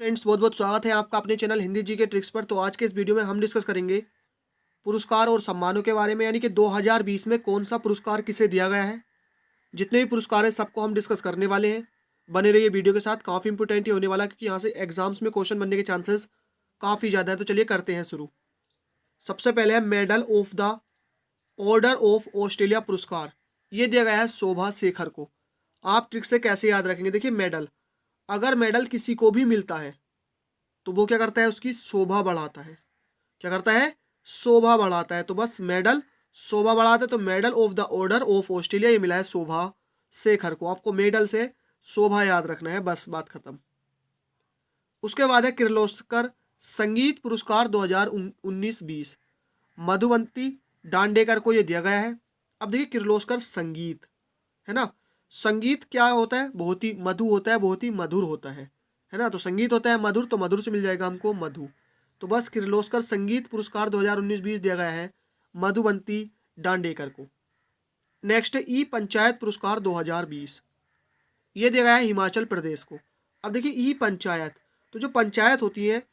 Friends, बहुत बहुत स्वागत है आपका अपने चैनल हिंदी जी के ट्रिक्स पर। तो आज के इस वीडियो में हम डिस्कस करेंगे पुरस्कार और सम्मानों के बारे में, यानी कि 2020 में कौन सा पुरस्कार किसे दिया गया है। जितने भी पुरस्कार हैं सबको हम डिस्कस करने वाले हैं। बने रहिए वीडियो के साथ, काफ़ी इंपॉर्टेंट ही होने वाला है क्योंकि यहाँ से एग्जाम्स में क्वेश्चन बनने के चांसेस काफ़ी ज़्यादा है। तो चलिए करते हैं शुरू। सबसे पहले है medal of the order of Australia पुरस्कार। ये दिया गया है शोभा शेखर को। आप ट्रिक से कैसे याद रखेंगे? देखिए, मेडल, अगर मेडल किसी को भी मिलता है तो वो क्या करता है, उसकी शोभा बढ़ाता है। क्या करता है? शोभा बढ़ाता है। तो बस मेडल शोभा बढ़ाता है। तो medal of the order of Australia ये मिला है शोभा शेखर को। आपको मेडल से शोभा याद रखना है, बस बात खत्म। उसके बाद है किर्लोस्कर संगीत पुरस्कार 2019-20। मधुवंती डांडेकर को ये दिया गया है। अब देखिए, किर्लोस्कर संगीत है ना। संगीत क्या होता है? बहुत ही मधु होता है, बहुत ही मधुर होता है ना। तो संगीत होता है मधुर, तो मधुर से मिल जाएगा हमको मधु। तो बस किर्लोस्कर संगीत पुरस्कार 2019-20 दिया गया है मधुबंती डांडेकर को। नेक्स्ट है ई पंचायत पुरस्कार 2020। ये दिया गया है हिमाचल प्रदेश को। अब देखिए, ई पंचायत, तो जो पंचायत होती है,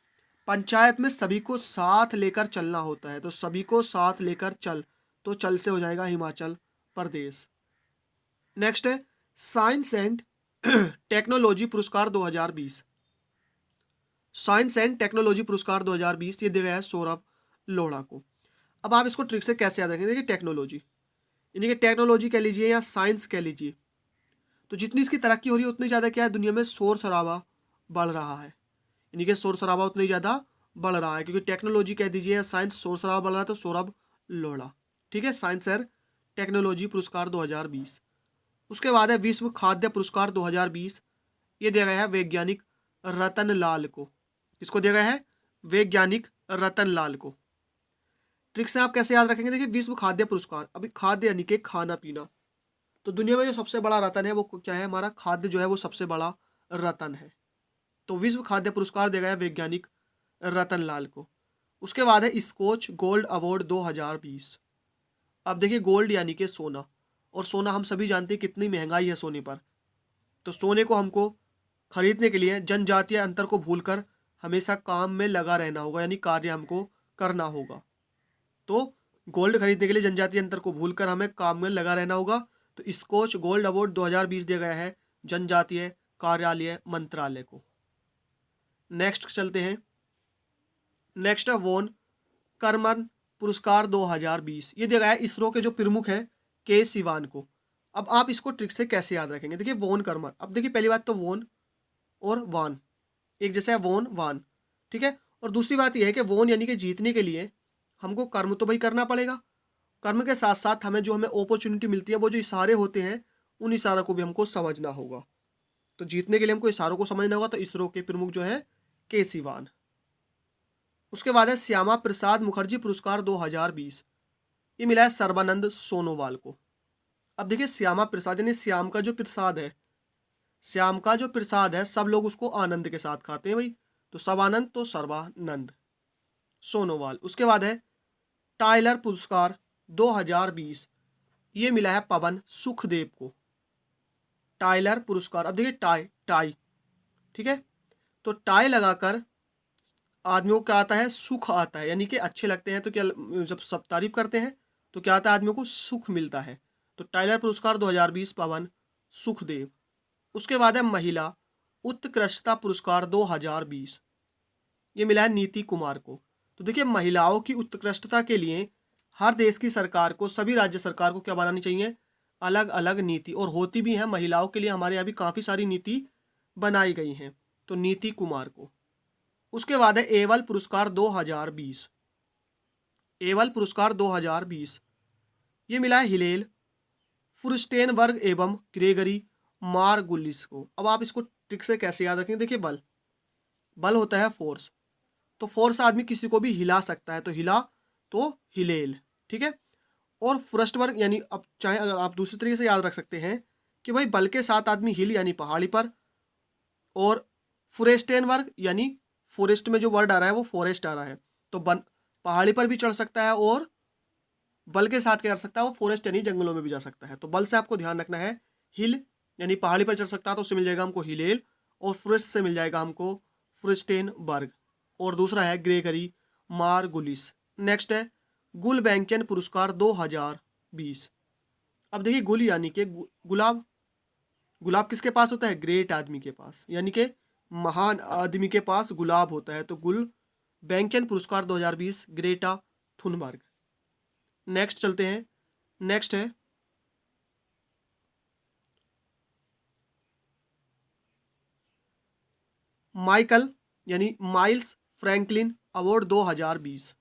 पंचायत में सभी को साथ लेकर चलना होता है। तो सभी को साथ लेकर चल, तो चल से हो जाएगा हिमाचल प्रदेश। नेक्स्ट है साइंस एंड टेक्नोलॉजी पुरस्कार 2020। साइंस एंड टेक्नोलॉजी पुरस्कार 2020 ये दिया गया है सौरभ लोढ़ा को। अब आप इसको ट्रिक से कैसे याद रखेंगे? देखिए, टेक्नोलॉजी यानी कि टेक्नोलॉजी कह लीजिए या साइंस कह लीजिए, तो जितनी इसकी तरक्की हो रही है उतनी ज़्यादा क्या है, दुनिया में शोर शराबा बढ़ रहा है। यानी कि शोर शराबा उतना ही ज़्यादा बढ़ रहा है, क्योंकि टेक्नोलॉजी कह दीजिए या साइंस, शोर शराबा बढ़ रहा है, तो सौरभ लोढ़ा। ठीक है, साइंस एंड टेक्नोलॉजी पुरस्कार 2020। उसके बाद है विश्व खाद्य पुरस्कार 2020। ये दिया गया है वैज्ञानिक रतन लाल को। किसको दिया गया है? वैज्ञानिक रतन लाल को। ट्रिक से आप कैसे याद रखेंगे? देखिए, विश्व खाद्य पुरस्कार, अभी खाद्य यानी कि खाना पीना, तो दुनिया में जो सबसे बड़ा रतन है वो क्या है? हमारा खाद्य जो है वो सबसे बड़ा रतन है। तो विश्व खाद्य पुरस्कार दिया गया है वैज्ञानिक रतन लाल को। उसके बाद है स्कॉच गोल्ड अवार्ड 2020। अब देखिए, गोल्ड यानी कि सोना, और सोना हम सभी जानते हैं कितनी महंगाई है सोने पर। तो सोने को हमको खरीदने के लिए जनजातीय अंतर को भूलकर हमेशा काम में लगा रहना होगा, यानी कार्य हमको करना होगा। तो गोल्ड खरीदने के लिए जनजातीय अंतर को भूलकर हमें काम में लगा रहना होगा। तो स्कॉच गोल्ड अवार्ड 2020 दिया गया है जनजातीय कार्यालय मंत्रालय को। नेक्स्ट चलते हैं। नेक्स्ट है वॉन करमन पुरस्कार 2020। ये दिया गया है इसरो के जो प्रमुख है के सिवान को। अब आप इसको ट्रिक से कैसे याद रखेंगे? देखिए, वॉन करमन, अब देखिए पहली बात तो वॉन और वान एक जैसा है, वॉन वान, ठीक है। और दूसरी बात यह है कि वॉन यानी कि जीतने के लिए हमको कर्म तो भाई करना पड़ेगा। कर्म के साथ साथ हमें अपॉर्चुनिटी मिलती है, वो जो इशारे होते हैं उन इशारों को भी हमको समझना होगा। तो जीतने के लिए हमको इशारों को समझना होगा। तो इसरो के प्रमुख जो है के सिवान। उसके बाद है श्यामा प्रसाद मुखर्जी पुरस्कार 2020। ये मिला है सर्बानंद सोनोवाल को। अब देखिए, श्यामा प्रसाद यानी श्याम का जो प्रसाद है, श्याम का जो प्रसाद है सब लोग उसको आनंद के साथ खाते हैं भाई। तो सब आनंद, तो सर्वानंद सोनोवाल। उसके बाद है टाइलर पुरस्कार 2020। ये मिला है पवन सुखदेव को। टाइलर पुरस्कार, अब देखिए टाई टाई, ठीक है। तो टाई लगाकर आदमियों को क्या आता है? सुख आता है, यानी कि अच्छे लगते हैं। तो क्या, जब सब तारीफ करते हैं तो क्या आता है? आदमियों को सुख मिलता है। तो टाइलर पुरस्कार 2020 पवन सुखदेव। उसके बाद है महिला उत्कृष्टता पुरस्कार 2020। ये मिला है नीति कुमार को। तो देखिए, महिलाओं की उत्कृष्टता के लिए हर देश की सरकार को, सभी राज्य सरकार को क्या बनानी चाहिए? अलग अलग नीति, और होती भी है महिलाओं के लिए। हमारे यहाँ भी काफ़ी सारी नीति बनाई गई हैं। तो नीति कुमार को। उसके बाद है एवल पुरस्कार 2020। एवल पुरस्कार 2020 ये मिला है हिलेल फुरस्टेनबर्ग एवं ग्रेगरी मार्गुलिस को। अब आप इसको ट्रिक से कैसे याद रखेंगे? देखिए, बल, बल होता है फोर्स, तो फोर्स आदमी किसी को भी हिला सकता है। तो हिला, तो हिलेल, ठीक है। और फुरस्टबर्ग यानी, अब चाहे अगर आप दूसरे तरीके से याद रख सकते हैं कि भाई बल के साथ आदमी हिल यानी पहाड़ी पर, और फुरेस्टेनबर्ग यानी फॉरेस्ट में जो वर्ड आ रहा है वो फॉरेस्ट आ रहा है। तो बन पहाड़ी पर भी चढ़ सकता है, और बल के साथ क्या कर सकता है? वो फॉरेस्ट यानी जंगलों में भी जा सकता है। तो बल से आपको ध्यान रखना है हिल, यानी पहाड़ी पर चढ़ सकता है तो उससे मिल जाएगा हमको हिलेल, और फॉरेस्ट से मिल जाएगा हमको फ्रिस्टेनबर्ग, और दूसरा है ग्रेगरी मार्गुलिस। नेक्स्ट है गुलबैंकियन पुरस्कार 2020। अब देखिए गुल यानी कि गुलाब, गुलाब किसके पास होता है? ग्रेट आदमी के पास, यानी कि महान आदमी के पास गुलाब होता है। तो गुल बैंकियन पुरस्कार 2020 ग्रेटा थुनबर्ग। नेक्स्ट चलते हैं, नेक्स्ट है माइकल यानी miles Franklin award 2020।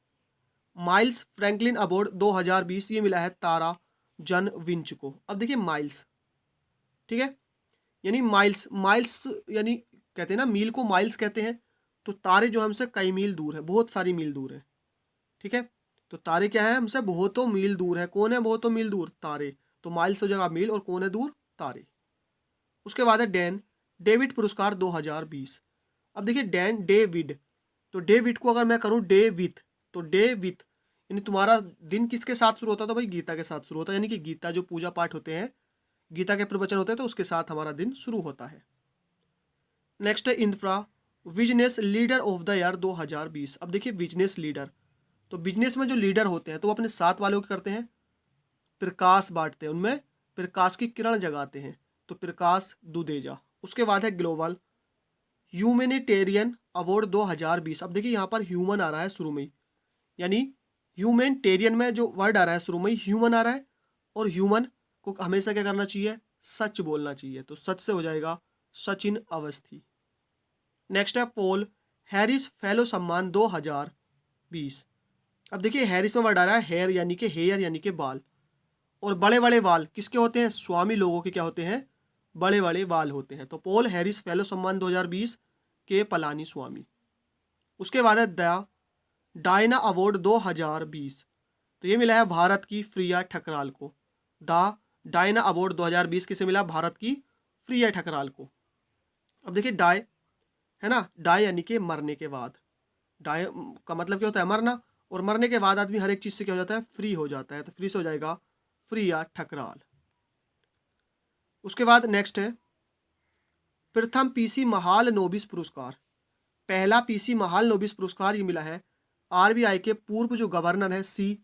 Miles Franklin award 2020 ये मिला है तारा जन विंच को। अब देखिए माइल्स, ठीक है, यानी माइल्स, माइल्स यानी कहते हैं ना मील को माइल्स कहते हैं। तो तारे जो हमसे कई मील दूर है, बहुत सारी मील दूर है, ठीक है। तो तारे क्या है? हमसे बहुतों मील दूर है। कौन है बहुतों मील दूर? तारे। तो माइल्स हो जाएगा मील, और कौन है दूर? तारे। उसके बाद है डैन डेविड पुरस्कार 2020। अब देखिए डैन डेविड, तो डेविड को अगर मैं करूं डे विथ, तो डे विथ यानी तुम्हारा दिन किसके साथ शुरू होता है? तो भाई गीता के साथ शुरू होता है, यानी कि गीता जो पूजा पाठ होते हैं, गीता के प्रवचन होते हैं, तो उसके साथ हमारा दिन शुरू होता है। नेक्स्ट है infra business leader of the year 2020। अब देखिए बिजनेस लीडर, तो बिजनेस में जो लीडर होते हैं तो वो अपने साथ वालों को करते हैं प्रकाश बांटते हैं, उनमें प्रकाश की किरण जगाते हैं। तो प्रकाश दुदेजा। उसके बाद है ग्लोबल ह्यूमैनिटेरियन अवार्ड 2020। अब देखिए यहाँ पर ह्यूमन आ रहा है शुरू में ही, यानी ह्यूमैनिटेरियन में जो वर्ड आ रहा है शुरू में ही ह्यूमन आ रहा है, और ह्यूमन को हमेशा क्या करना चाहिए? सच बोलना चाहिए। तो सच से हो जाएगा सचिन अवस्थी। नेक्स्ट है पॉल हैरिस फेलो सम्मान 2020। अब देखिए हैरिस में वर्ड आ रहा है हेयर यानी कि हेयर यानी कि बाल, और बड़े बड़े बाल किसके होते हैं? स्वामी लोगों के क्या होते हैं? बड़े बड़े बाल होते हैं। तो पॉल हैरिस फेलो सम्मान 2020 के पलानी स्वामी। उसके बाद है द डायना अवार्ड 2020। तो ये मिला है भारत की प्रिया ठकराल को। द डायना अवार्ड 2020 किसे मिला? भारत की प्रिया ठकराल को। अब देखिए डाय है ना, डाय यानी कि मरने के बाद, डाय का मतलब क्या होता है? मरना, और मरने के बाद आदमी हर एक चीज से क्या हो जाता है? फ्री हो जाता है। तो फ्री से हो जाएगा प्रिया ठकराल। उसके बाद नेक्स्ट है प्रथम पीसी महाल नोबिस पुरस्कार। पहला पीसी महाल नोबिस पुरस्कार ये मिला है आरबीआई के पूर्व जो गवर्नर है सी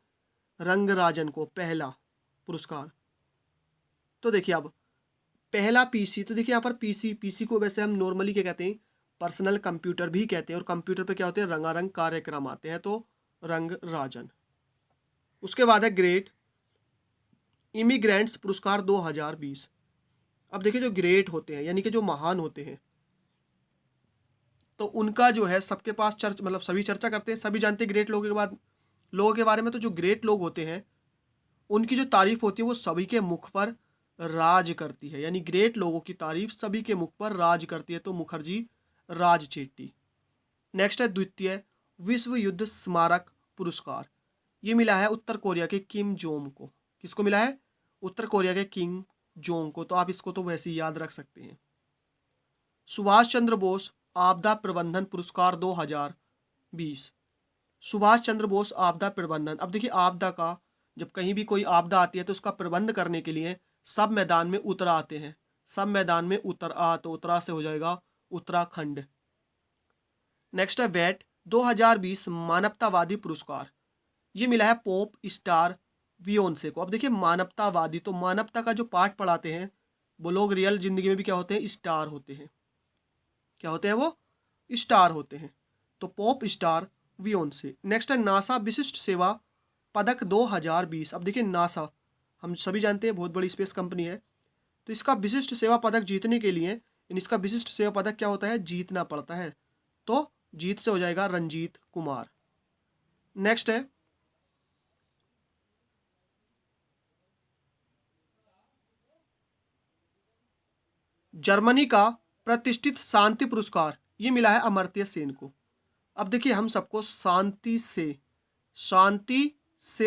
रंगराजन को, पहला पुरस्कार। तो देखिए अब पहला पीसी, तो देखिए यहाँ पर पीसी, पीसी को वैसे हम नॉर्मली क्या कहते हैं? पर्सनल कंप्यूटर भी कहते हैं, और कंप्यूटर पे क्या होते हैं? रंगारंग कार्यक्रम आते हैं। तो रंगराजन। उसके बाद है ग्रेट इमिग्रेंट्स पुरस्कार 2020। अब देखिए जो ग्रेट होते हैं यानी कि जो महान होते हैं, तो उनका जो है सबके पास मतलब सभी चर्चा करते हैं, सभी जानते हैं ग्रेट लोगों के बाद लोगों के बारे में। तो जो ग्रेट लोग होते हैं उनकी जो तारीफ होती है वो सभी के मुख पर राज करती है, यानी ग्रेट लोगों की तारीफ सभी के मुख पर राज करती है। तो मुखर्जी राज चेट्टी। नेक्स्ट है द्वितीय विश्व युद्ध स्मारक पुरस्कार। ये मिला है उत्तर कोरिया के किम जोंग को। किसको मिला है? उत्तर कोरिया के किम जोंग को। तो आप इसको तो वैसे ही याद रख सकते हैं। सुभाष चंद्र बोस आपदा प्रबंधन पुरस्कार 2020। सुभाष चंद्र बोस आपदा प्रबंधन। अब देखिए आपदा का, जब कहीं भी कोई आपदा आती है तो उसका प्रबंध करने के लिए सब मैदान में उतर आते हैं। सब मैदान में उतर आ, तो उत्तरा से हो जाएगा उत्तराखंड। नेक्स्ट है वेट 2020 मानवतावादी पुरस्कार। ये मिला है पॉप स्टार वियोंसे को। अब देखिए मानवतावादी, तो मानवता का जो पाठ पढ़ाते हैं वो लोग रियल जिंदगी में भी क्या होते हैं? स्टार होते हैं। क्या होते हैं वो? स्टार होते हैं। तो पॉप स्टार वियोंसे। नेक्स्ट है नासा विशिष्ट सेवा पदक 2020। अब देखिए नासा हम सभी जानते हैं बहुत बड़ी स्पेस कंपनी है, तो इसका विशिष्ट सेवा पदक जीतने के लिए इसका विशिष्ट सेवा पदक क्या होता है? जीतना पड़ता है। तो जीत से हो जाएगा रंजीत कुमार। नेक्स्ट है जर्मनी का प्रतिष्ठित शांति पुरस्कार। ये मिला है अमर्त्य सेन को। अब देखिए हम सबको शांति से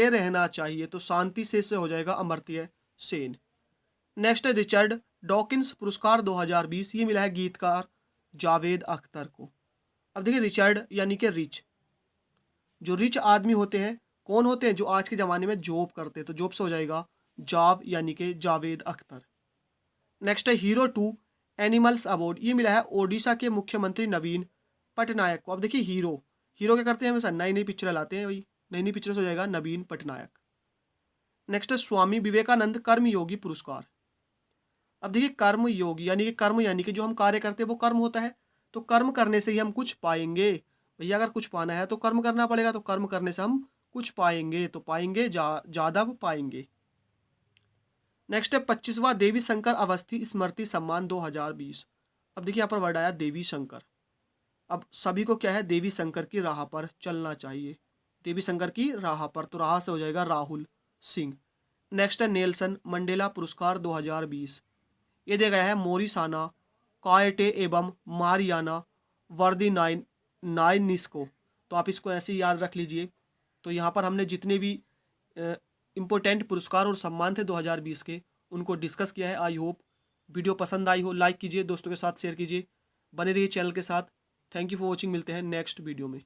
रहना चाहिए, तो शांति से हो जाएगा अमर्त्य सेन। नेक्स्ट है रिचर्ड डॉकिंस पुरस्कार 2020। ये मिला है गीतकार जावेद अख्तर को। अब देखिए रिचर्ड यानी कि रिच, जो रिच आदमी होते हैं कौन होते हैं? जो आज के ज़माने में जॉब करते हैं। तो जॉब से हो जाएगा जॉब यानी कि जावेद अख्तर। नेक्स्ट है हीरो टू एनिमल्स अवार्ड। ये मिला है ओडिशा के मुख्यमंत्री नवीन पटनायक को, अब देखिए हीरो, हीरो क्या करते हैं हमेशा नई नई पिक्चर लाते हैं भाई, नई नई पिक्चर से हो जाएगा नवीन पटनायक। नेक्स्ट है स्वामी विवेकानंद कर्मयोगी पुरस्कार। अब देखिए कर्म योगी यानी कि कर्म यानी कि जो हम कार्य करते हैं वो कर्म होता है, तो कर्म करने से ही हम कुछ पाएंगे भैया, अगर कुछ पाना है तो कर्म करना पड़ेगा, तो कर्म करने से हम कुछ पाएंगे, तो पाएंगे जादव पाएंगे। नेक्स्ट है 25वां देवी शंकर अवस्थी स्मृति सम्मान 2020। अब देखिए यहाँ पर वर्ड आया देवी शंकर, अब सभी को क्या है देवी शंकर की राह पर चलना चाहिए, देवी शंकर की राह पर, तो राह से हो जाएगा राहुल सिंह। नेक्स्ट है नेल्सन मंडेला पुरस्कार 2020, ये दिया गया है मोरिसाना, कायटे एवं मारियाना वर्दी नाइनिस को, तो आप इसको ऐसे ही याद रख लीजिए। तो यहाँ पर हमने जितने भी इम्पोर्टेंट पुरस्कार और सम्मान थे 2020 के उनको डिस्कस किया है। आई होप वीडियो पसंद आई हो, लाइक कीजिए, दोस्तों के साथ शेयर कीजिए, बने रहिए चैनल के साथ। थैंक यू फॉर वॉचिंग, मिलते हैं नेक्स्ट वीडियो में।